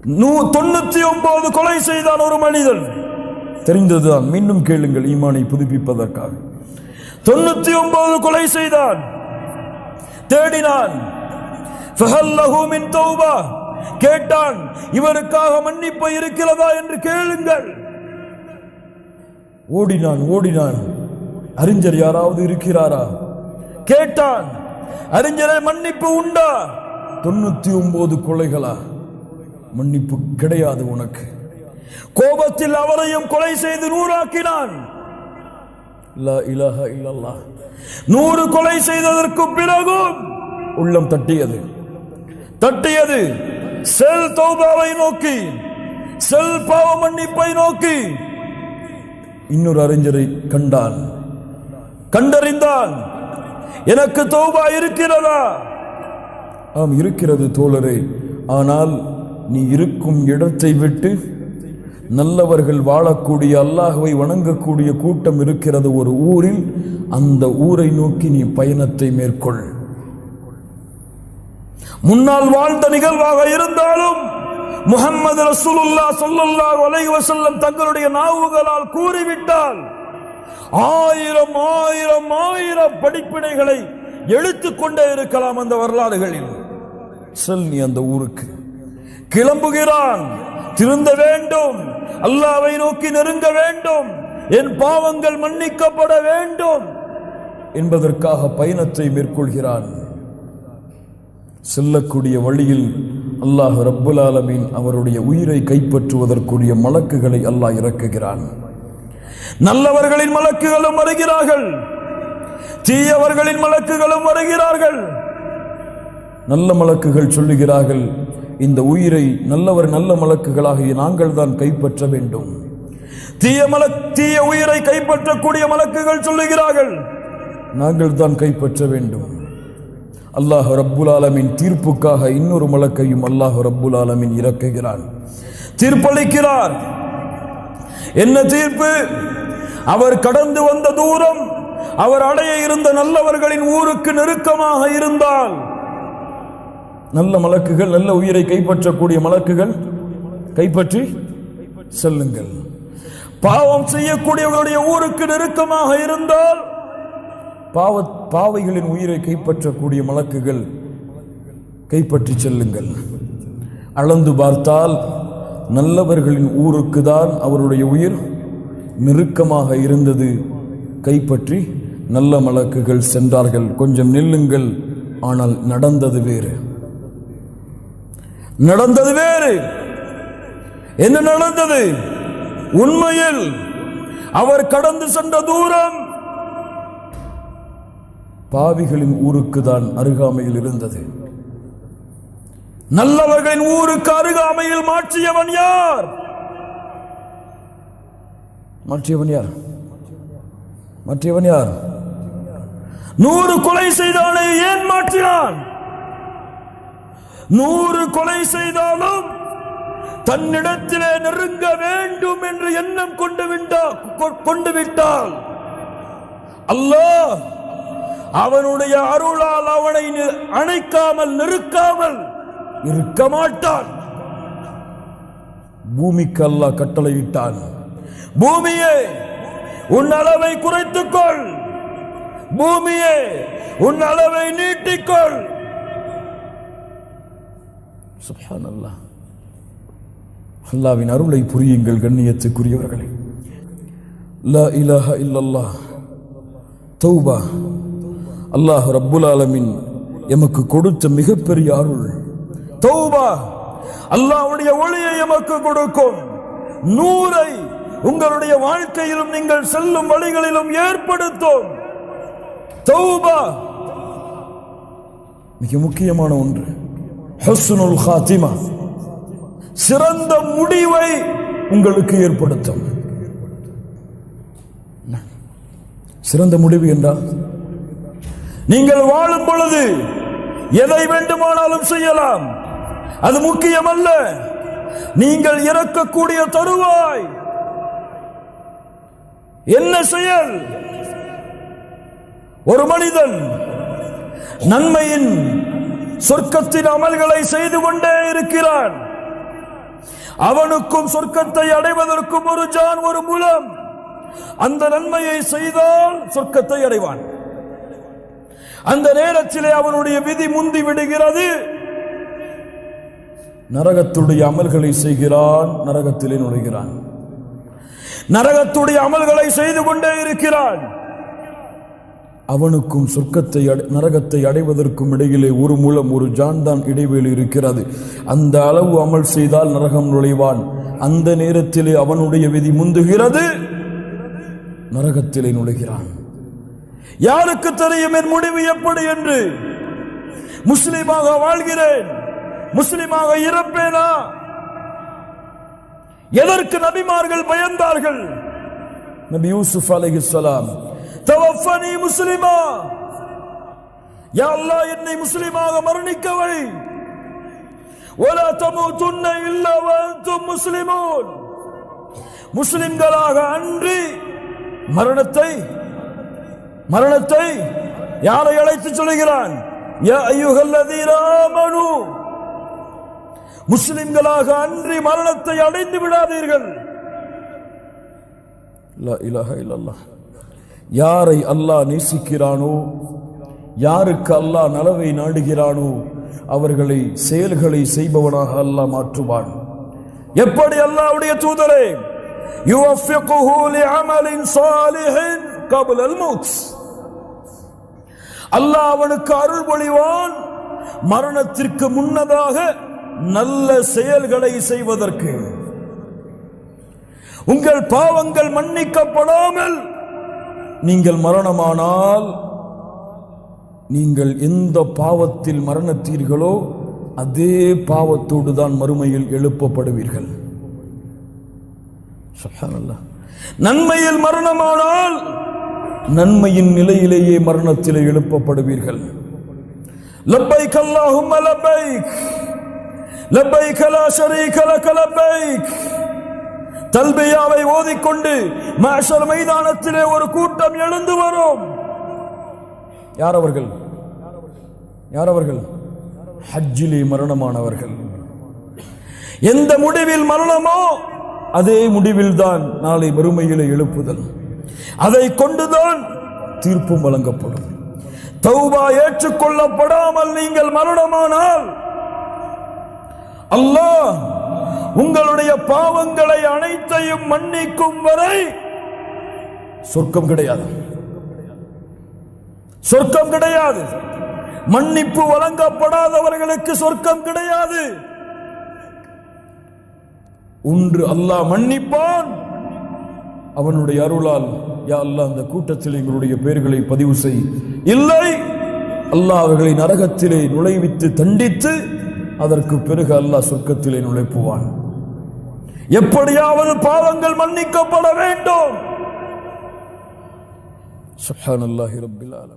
99 கொலை செய்தான் ஒரு மனிதன். தெரிந்ததுதான், மீண்டும் கேளுங்கள் ஈமானை புதுப்பிப்பதற்காக. 99 கொலை செய்தான். தேடினான். கேட்டான், இவருக்காக மன்னிப்பு இருக்கிறதா என்று கேளுங்கள். ஓடினான். அறிஞர் யாராவது இருக்கிறாரா கேட்டான். அறிஞரை, மன்னிப்பு உண்டா? 99 கொலைகளா? மன்னிப்பு கிடையாது உனக்கு. கோபத்தில் அவரையும் கொலை செய்து 100 ஆக்கினான். லா இலாஹா இல்லல்லாஹ். 100 கொலை செய்ததற்கு பிறகும் உள்ளம் தட்டியது. செல் தௌபாவை நோக்கி, செல் பாவ மன்னிப்பை நோக்கி. இன்னொரு அறிஞரை கண்டறிந்தான். எனக்கு தௌபா இருக்கிறதா? ஆம், இருக்கிறது தோழரே. ஆனால் நீ இருக்கும் இடத்தை விட்டு நல்லவர்கள் வாழக்கூடிய, அல்லாஹ்வை வணங்கக்கூடிய கூட்டம் இருக்கிறது ஒரு ஊரில். அந்த ஊரை நோக்கி நீ பயணத்தை மேற்கொள். முன்னால் வாழ்ந்த நிகழ்வாக இருந்தாலும் முஹம்மது ரசூலுல்லாஹ் ஸல்லல்லாஹு அலைஹி வஸல்லம் தங்களுடைய நாவுகளால் கூறிவிட்டால் 1000 படிப்பினைகளை எழுத்துக்கொண்டே இருக்கலாம் அந்த வரலாறுகளில். செல் நீ அந்த ஊருக்கு. கிளம்புகிறான். திருந்த வேண்டும், அல்லாஹ்வை நோக்கி நெருங்க வேண்டும், என் பாவங்கள் மன்னிக்கப்பட வேண்டும் என்பதற்காக பயணத்தை மேற்கொள்கிறான். செல்லக்கூடிய வழியில் அல்லாஹ் ரப்புல் ஆலமீன் அவருடைய உயிரை கைப்பற்றுவதற்குரிய மலக்குகளை அல்லாஹ் இறக்குகிறான். நல்லவர்களின் மலக்குகளும் வருகிறார்கள், தீயவர்களின் மலக்குகளும் வருகிறார்கள். நல்ல மலக்குகள் சொல்லுகிறார்கள், இந்த உயிரை நல்ல மலக்குகளாகிய நாங்கள் தான் கைப்பற்ற வேண்டும். தீய உயிரை கைப்பற்றக்கூடிய மலக்குகள் சொல்லுகிறார்கள், நாங்கள் தான் கைப்பற்ற வேண்டும். அல்லாஹ் ரப்புல் ஆலமீன் தீர்ப்புக்காக இன்னொரு மலக்கையும் அல்லாஹ் ரப்புல் ஆலமீன் இறக்குகிறான். தீர்ப்பளிக்கிறார். என்ன தீர்ப்பு? அவர் கடந்து வந்த தூரம் அவர் அடைய இருந்த நல்லவர்களின் ஊருக்கு நெருக்கமாக இருந்தால், நல்ல மலக்குகள், நல்ல உயிரை கைப்பற்றக்கூடிய மலக்குகள் கைப்பற்றி செல்லுங்கள். பாவம் செய்யக்கூடியவர்களுடைய ஊருக்கு நெருக்கமாக இருந்தால் பாவைகளின் உயிரை கைப்பற்றக்கூடிய மலக்குகள் கைப்பற்றி செல்லுங்கள். அளந்து பார்த்தால் நல்லவர்களின் ஊருக்கு தான் அவருடைய உயிர் நெருக்கமாக இருந்தது. கைப்பற்றி நல்ல மலக்குகள் சென்றார்கள். கொஞ்சம் நில்லுங்கள், ஆனால் நடந்தது வேறு. என்ன நடந்தது? உண்மையில் அவர் கடந்து சென்ற தூரம் பாவிகளின் ஊருக்கு தான் அருகாமையில் இருந்தது. நல்லவர்களின் ஊருக்கு அருகாமையில் மாற்றியவன் யார்? 100 கொலை செய்தானே ஏன் மாற்றினான்? 100 கொலை செய்தாலும் தன்னிடத்திலே நெருங்க வேண்டும் என்று எண்ணம் கொண்டு விட்டால் அல்லாஹ் அவனுடைய அருளால் அவனை அணைக்காமல் நெருக்காமல் இருக்க மாட்டான். பூமிக்கு அல்லாஹ் கட்டளையிட்டான், பூமியே உன் அளவை குறைத்துக்கொள், பூமியே உன் அளவை நீட்டிக்கொள். சுப்ஹானல்லாஹ். அல்லாஹ்வின் அருளை புரியுங்கள் கண்ணியத்துக்குரியவர்களே. லா இலாஹா இல்லல்லாஹ். தௌபா அல்லாஹ் ரப்புல் ஆலமீன் எமக்கு கொடுத்த மிகப்பெரிய அருள். தௌபா அல்லாஹ்வுடைய ஒளியை எமக்கு கொடுக்கும். 100ஐ உங்களுடைய வாழ்க்கையிலும் நீங்கள் செல்லும் வழிகளிலும் ஏற்படுத்தும். தௌபா மிக முக்கியமான ஒன்று. ஹுஸ்னுல் காத்திமா, சிறந்த முடிவை உங்களுக்கு ஏற்படுத்தும். சிறந்த முடிவு என்றால் நீங்கள் வாழும் பொழுது எதை வேண்டுமானாலும் செய்யலாம், அது முக்கியமல்ல. நீங்கள் இறக்கக்கூடிய தருவாய் என்ன செயல்? ஒரு மனிதன் நன்மையின் சொர்க்கத்தின் அமல்களை செய்து கொண்டே இருக்கிறான். அவனுக்கும் சொர்க்கத்தை அடைவதற்கும் ஒரு ஜான், ஒரு மூலம். அந்த நன்மையை செய்தால் சொர்க்கத்தை அடைவான். அந்த நேரத்திலே அவனுடைய விதி முந்தி விடுகிறது. நரகத்துடைய அமல்களை செய்கிறான், நரகத்திலே நுழைகிறான். நரகத்துடைய அமல்களை செய்து கொண்டே இருக்கிறான். அவனுக்கும் சொர்க்கத்தை நரகத்தை அடைவதற்கும் இடையிலே ஒரு மூலம், ஒரு ஜான் தான் இடைவெளி இருக்கிறது. அந்த அளவு அமல் செய்தால் நரகம் நுழைவான். அந்த நேரத்திலே அவனுடைய விதி முந்துகிறது, நரகத்திலே நுழைகிறான். யாருக்கு தெரியும் என் முடிவு எப்படி என்று? முஸ்லிமாக வாழ்கிறேன், முஸ்லிமாக இறப்பேனா? எதற்கு நபிமார்கள் பயந்தார்கள்? நபி யூசுப் அலைஹிஸ்ஸலாம், தவஃபனி முஸ்லிமா, யா அல்லாஹ் என்னை முஸ்லிமாக மரணிக்க வை. வலா தமூதுன்ன இல்லா வஅன்தும் முஸ்லிமூன், முஸ்லிம்களாக அன்றி மரணத்தை யாரை அழைத்து சொல்கிறான்? யா அய்யுஹல்லதீன ஆமனூ, முஸ்லிம்களாக அன்றி மரணத்தை அடைந்து விடாதீர்கள். லா இலாஹ இல்லல்லாஹ். யாரை அல்லாஹ் நேசிக்கிறானோ, யாருக்கு அல்லாஹ் நலவை நாடுகிறானோ அவர்களை செயல்களை செய்பவனாக அல்லாஹ் மாற்றுவான். எப்படி? அல்லாஹ்வுடைய தூதரே, யுவஃபிகுஹு லிஅமலின் ஸாலிஹின் கப்லல் மௌத், அல்லாஹ் அவனுக்கு அருள் பொழிவான் மரணத்திற்கு முன்னதாக நல்ல செயல்களை செய்வதற்கு. உங்கள் பாவங்கள் மன்னிக்கப்படாமல் நீங்கள் மரணமானால், நீங்கள் எந்த பாவத்தில் மரணத்தீர்களோ அதே பாவத்தோடு தான் மறுமையில் எழுப்பப்படுவீர்கள். சுப்ஹானல்லாஹ். நன்மையில் மரணமானால் நன்மையின் நிலையிலேயே மரணத்திலே எழுப்பப்படுவீர்கள். லப்பைக் அல்லாஹும்ம லப்பைக், லப்பைக் லா ஷரீக லக லப்பைக். தல்பியாவை ஓதிக்கொண்டு மஹ்ஷர் மைதானத்திலே ஒரு கூட்டம் எழுந்து வரும். யார் அவர்கள்? ஹஜ்ஜிலே மரணமானவர்கள். எந்த முடிவில் மரணமோ அதே முடிவில் தான் நாளை மறுமையிலே எழுப்புதல். அதை கொண்டுதான் தீர்ப்பும் வழங்கப்படும். தௌபா ஏற்றுக்கொள்ளப்படாமல் நீங்கள் மரணமானால் அல்லாஹ் உங்களுடைய பாவங்களை அனைத்தையும் மன்னிக்கும் வரை சொர்க்கம் கிடையாது. சொர்க்கம் கிடையாது. மன்னிப்பு வழங்கப்படாதவர்களுக்கு சொர்க்கம் கிடையாது. ஒன்று அல்லாஹ் மன்னிப்பான், அவனுடைய அருளால் யா அல்லாஹ் அந்த கூட்டத்தில் எங்களுடைய பெயர்களை பதிவு செய். இல்லை, அல்லாஹ் அவர்களை நரகத்திலே நுழைவித்து தண்டித்து அதற்கு பிறகு அல்லாஹ் சொர்க்கத்திலே நுழைப்புவான். எப்படியாவது பாவங்கள் மன்னிக்கப்பட வேண்டும். சுப்ஹானல்லாஹி ரப்பில் ஆலமீன்.